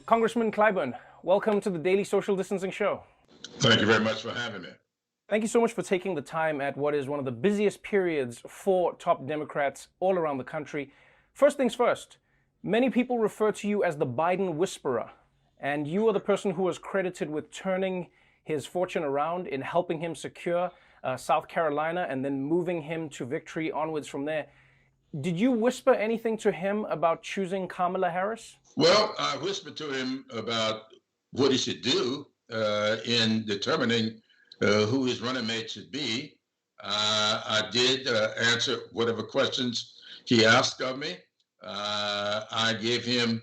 Congressman Clyburn, welcome to the Daily Social Distancing Show. Thank you very much for having me. Thank you so much for taking the time at what is one of the busiest periods for top Democrats all around the country. First things first, many people refer to you as the Biden whisperer, and you are the person who was credited with turning his fortune around in helping him secure South Carolina and then moving him to victory onwards from there. Did you whisper anything to him about choosing Kamala Harris? Well, I whispered to him about what he should do in determining who his running mate should be. I did answer whatever questions he asked of me. I gave him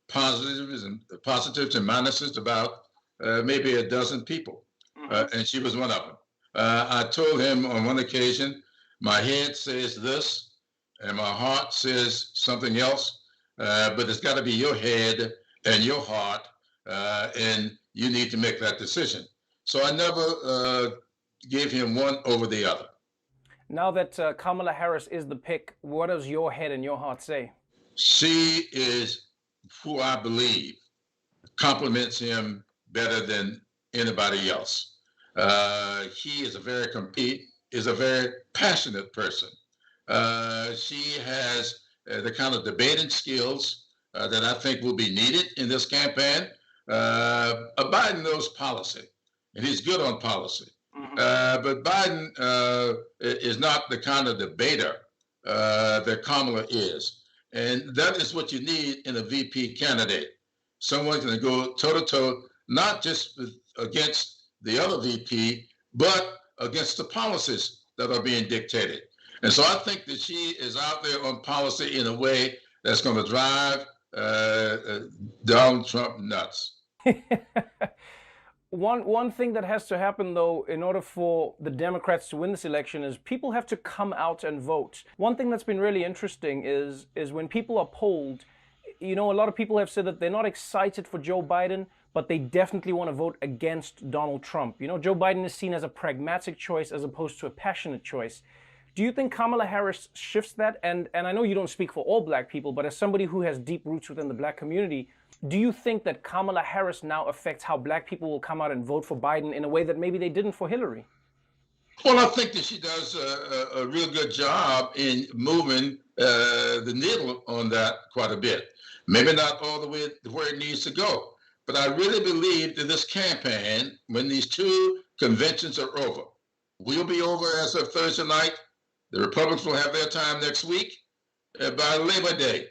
positives and minuses about maybe a dozen people, and she was one of them. I told him on one occasion, my head says this, and my heart says something else, but it's got to be your head and your heart, and you need to make that decision. So I never gave him one over the other. Now that Kamala Harris is the pick, what does your head and your heart say? She is who I believe complements him better than anybody else. He is a very passionate person. She has the kind of debating skills that I think will be needed in this campaign. Biden knows policy, and he's good on policy. But Biden is not the kind of debater that Kamala is. And that is what you need in a VP candidate. Someone going to go toe-to-toe, not just against the other VP, but against the policies that are being dictated. And so I think that she is out there on policy in a way that's going to drive Donald Trump nuts. One thing that has to happen, though, in order for the Democrats to win this election is people have to come out and vote. One thing that's been really interesting is when people are polled, you know, a lot of people have said that they're not excited for Joe Biden, but they definitely want to vote against Donald Trump. You know, Joe Biden is seen as a pragmatic choice as opposed to a passionate choice. Do you think Kamala Harris shifts that? And I know you don't speak for all black people, but as somebody who has deep roots within the black community, do you think that Kamala Harris now affects how black people will come out and vote for Biden in a way that maybe they didn't for Hillary? Well, I think that she does a real good job in moving the needle on that quite a bit. Maybe not all the way to where it needs to go. But I really believe that this campaign, when these two conventions are over, will be over as of Thursday night. The Republicans will have their time next week. By Labor Day,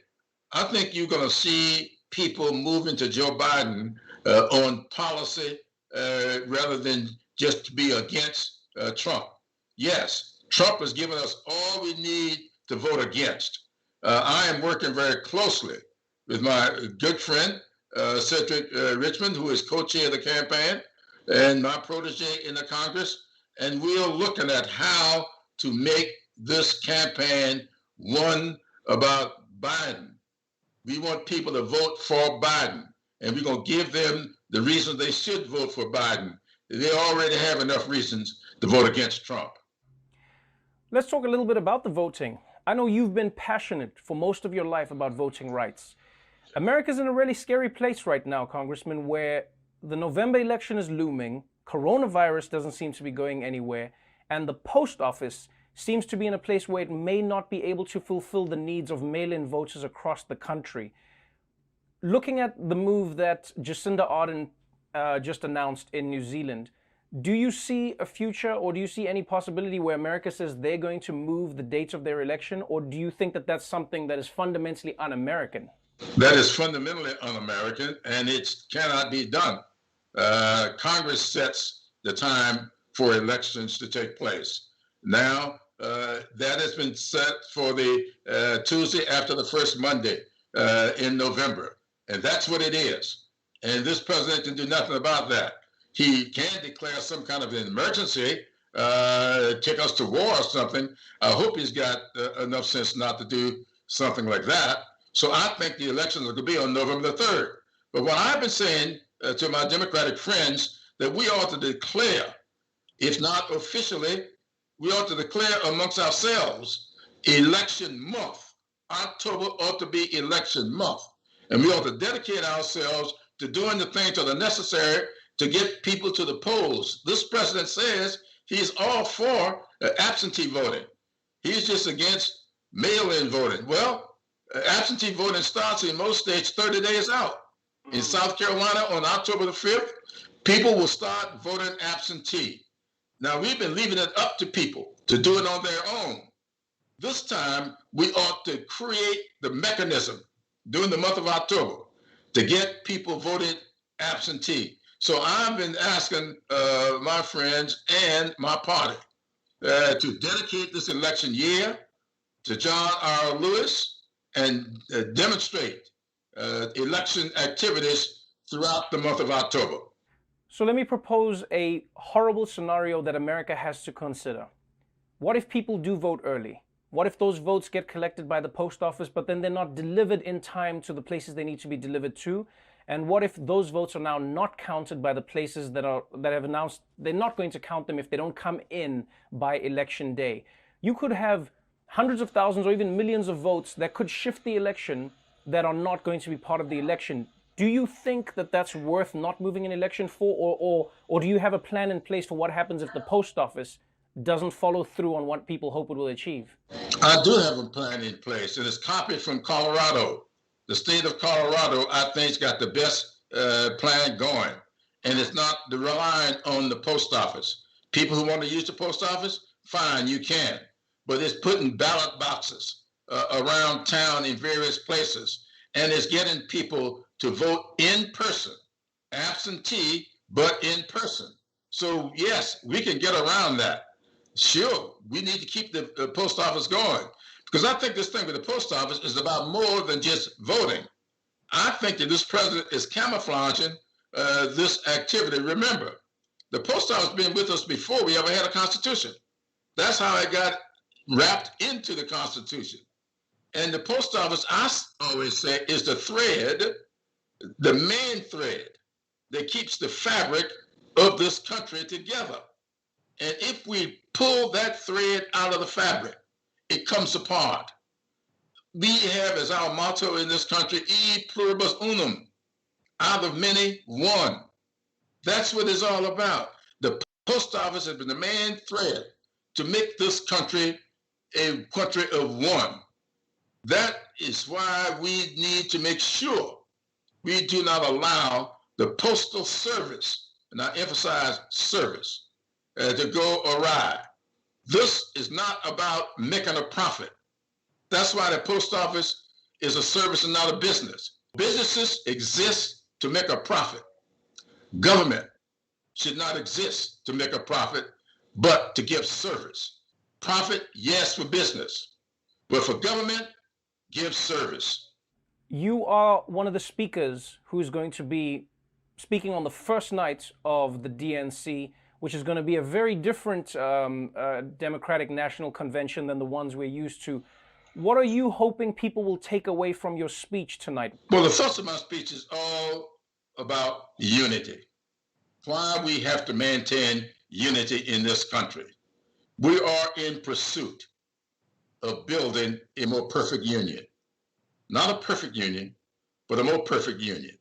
I think you're going to see people moving to Joe Biden on policy rather than just to be against Trump. Yes, Trump has given us all we need to vote against. I am working very closely with my good friend, Cedric Richmond, who is co-chair of the campaign, and my protege in the Congress. And we are looking at how to make this campaign one about Biden. We want people to vote for Biden, and we're going to give them the reasons they should vote for Biden. They already have enough reasons to vote against Trump. Let's talk a little bit about the voting. I know you've been passionate for most of your life about voting rights. America's in a really scary place right now, Congressman, where the November election is looming, coronavirus doesn't seem to be going anywhere, and the post office seems to be in a place where it may not be able to fulfill the needs of mail-in voters across the country. Looking at the move that Jacinda Ardern just announced in New Zealand, do you see a future, or do you see any possibility where America says they're going to move the dates of their election, or do you think that that's something that is fundamentally un-American? That is fundamentally un-American, and it cannot be done. Congress sets the time for elections to take place. Now, that has been set for the Tuesday after the first Monday in November. And that's what it is. And this president can do nothing about that. He can declare some kind of an emergency, take us to war or something. I hope he's got enough sense not to do something like that. So I think the elections are going to be on November the 3rd. But what I've been saying to my Democratic friends, that we ought to declare, if not officially, we ought to declare amongst ourselves election month. October ought to be election month. And we ought to dedicate ourselves to doing the things that are necessary to get people to the polls. This president says he's all for absentee voting. He's just against mail-in voting. Well, absentee voting starts in most states 30 days out. In South Carolina on October the 5th, people will start voting absentee. Now, we've been leaving it up to people to do it on their own. This time, we ought to create the mechanism during the month of October to get people voted absentee. So I've been asking my friends and my party to dedicate this election year to John R. Lewis and demonstrate election activities throughout the month of October. So let me propose a horrible scenario that America has to consider. What if people do vote early? What if those votes get collected by the post office, but then they're not delivered in time to the places they need to be delivered to? And what if those votes are now not counted by the places that have announced they're not going to count them if they don't come in by election day? You could have hundreds of thousands or even millions of votes that could shift the election that are not going to be part of the election. Do you think that that's worth not moving an election for, or do you have a plan in place for what happens if the post office doesn't follow through on what people hope it will achieve? I do have a plan in place, and it's copied from Colorado. The state of Colorado, I think, has got the best plan going, and it's not relying on the post office. People who want to use the post office, fine, you can, but it's putting ballot boxes around town in various places, and it's getting people to vote in person, absentee, but in person. So yes, we can get around that. Sure, we need to keep the post office going, because I think this thing with the post office is about more than just voting. I think that this president is camouflaging this activity. Remember, the post office has been with us before we ever had a constitution. That's how it got wrapped into the Constitution. And the post office, I always say, is the thread, the main thread that keeps the fabric of this country together. And if we pull that thread out of the fabric, it comes apart. We have as our motto in this country, e pluribus unum, out of many, one. That's what it's all about. The post office has been the main thread to make this country a country of one. That is why we need to make sure we do not allow the postal service, and I emphasize service, to go awry. This is not about making a profit. That's why the post office is a service and not a business. Businesses exist to make a profit. Government should not exist to make a profit, but to give service. Profit, yes, for business, but for government, give service. You are one of the speakers who's going to be speaking on the first night of the DNC, which is going to be a very different Democratic National Convention than the ones we're used to. What are you hoping people will take away from your speech tonight? Well, the thrust of my speech is all about unity. Why we have to maintain unity in this country. We are in pursuit of building a more perfect union. Not a perfect union, but a more perfect union.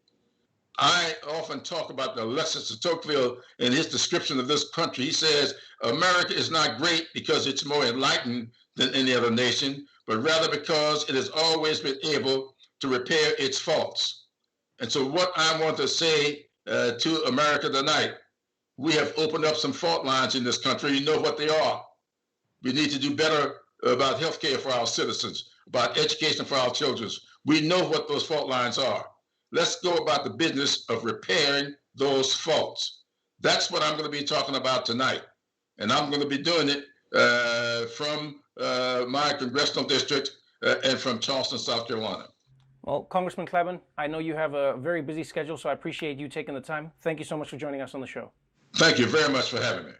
I often talk about the Alexis de Tocqueville in his description of this country. He says, America is not great because it's more enlightened than any other nation, but rather because it has always been able to repair its faults. And so what I want to say to America tonight, we have opened up some fault lines in this country. You know what they are. We need to do better about health care for our citizens, about education for our children. We know what those fault lines are. Let's go about the business of repairing those faults. That's what I'm going to be talking about tonight. And I'm going to be doing it from my congressional district and from Charleston, South Carolina. Well, Congressman Clyburn, I know you have a very busy schedule, so I appreciate you taking the time. Thank you so much for joining us on the show. Thank you very much for having me.